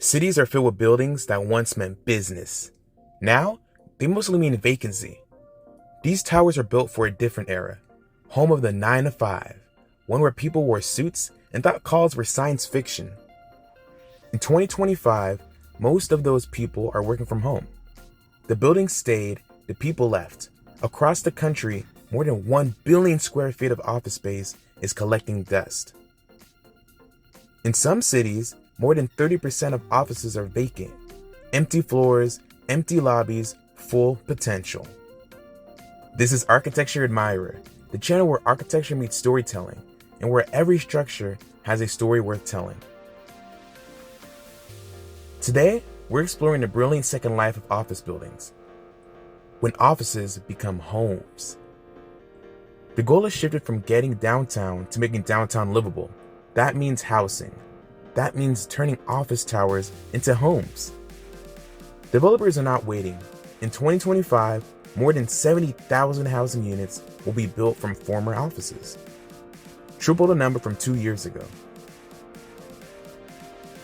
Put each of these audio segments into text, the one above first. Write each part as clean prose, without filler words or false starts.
Cities are filled with buildings that once meant business. Now, they mostly mean vacancy. These towers are built for a different era, home of the 9 to 5, one where people wore suits and thought calls were science fiction. In 2025, most of those people are working from home. The buildings stayed, the people left. Across the country, more than 1 billion square feet of office space is collecting dust. In some cities, more than 30% of offices are vacant. Empty floors, empty lobbies, full potential. This is Architecture Admirer, the channel where architecture meets storytelling, and where every structure has a story worth telling. Today, we're exploring the brilliant second life of office buildings, when offices become homes. The goal has shifted from getting downtown to making downtown livable. That means housing. That means turning office towers into homes. Developers are not waiting. In 2025, more than 70,000 housing units will be built from former offices, triple the number from 2 years ago.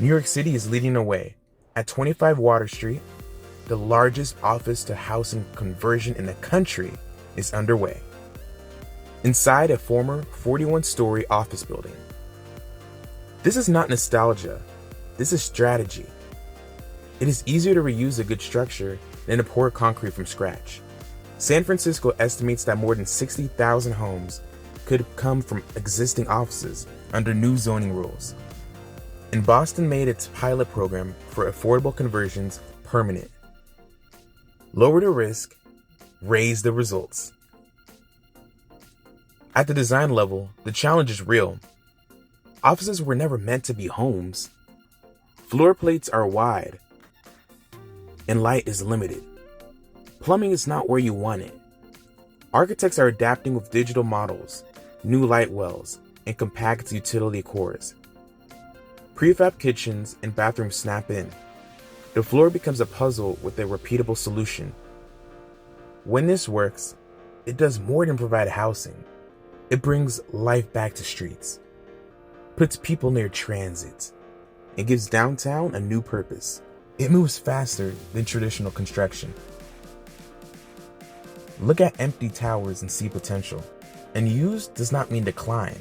New York City is leading the way. At 25 Water Street, the largest office-to-housing conversion in the country is underway. Inside a former 41-story office building. This is not nostalgia, this is strategy. It is easier to reuse a good structure than to pour concrete from scratch. San Francisco estimates that more than 60,000 homes could come from existing offices under new zoning rules. And Boston made its pilot program for affordable conversions permanent. Lower the risk, raise the results. At the design level, the challenge is real. Offices were never meant to be homes. Floor plates are wide, and light is limited. Plumbing is not where you want it. Architects are adapting with digital models, new light wells, and compact utility cores. Prefab kitchens and bathrooms snap in. The floor becomes a puzzle with a repeatable solution. When this works, it does more than provide housing. It brings life back to streets, puts people near transit, and gives downtown a new purpose. It moves faster than traditional construction. Look at empty towers and see potential. And used does not mean decline.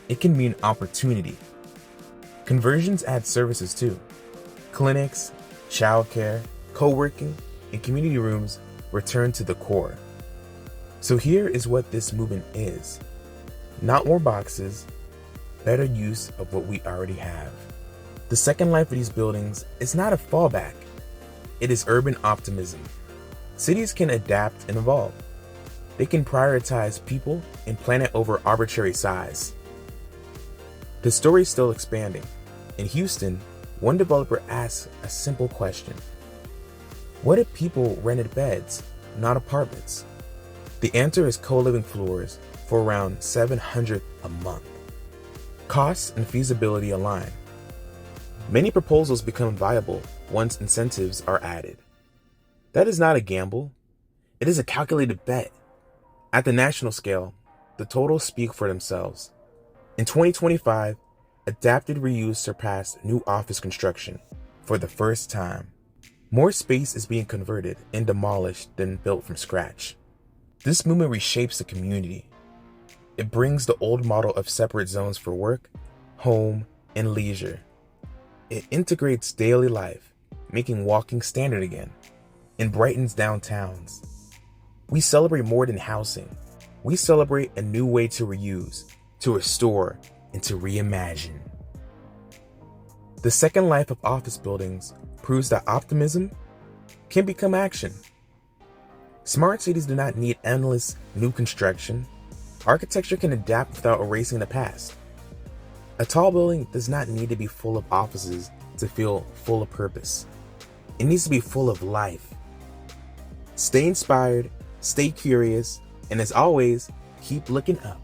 It can mean opportunity. Conversions add services too. Clinics, childcare, co-working, and community rooms return to the core. So here is what this movement is. Not more boxes, better use of what we already have. The second life of these buildings is not a fallback. It is urban optimism. Cities can adapt and evolve. They can prioritize people and planet over arbitrary size. The story is still expanding. In Houston, one developer asked a simple question. What if people rented beds, not apartments? The answer is co-living floors for around $700 a month. Costs and feasibility align. Many proposals become viable once incentives are added. That is not a gamble. It is a calculated bet. At the national scale, the totals speak for themselves. In 2025, adapted reuse surpassed new office construction for the first time. More space is being converted and demolished than built from scratch. This movement reshapes the community. It brings the old model of separate zones for work, home, and leisure. It integrates daily life, making walking standard again, and brightens downtowns. We celebrate more than housing. We celebrate a new way to reuse, to restore, and to reimagine. The second life of office buildings proves that optimism can become action. Smart cities do not need endless new construction. Architecture can adapt without erasing the past. A tall building does not need to be full of offices to feel full of purpose. It needs to be full of life. Stay inspired, stay curious, and as always, keep looking up.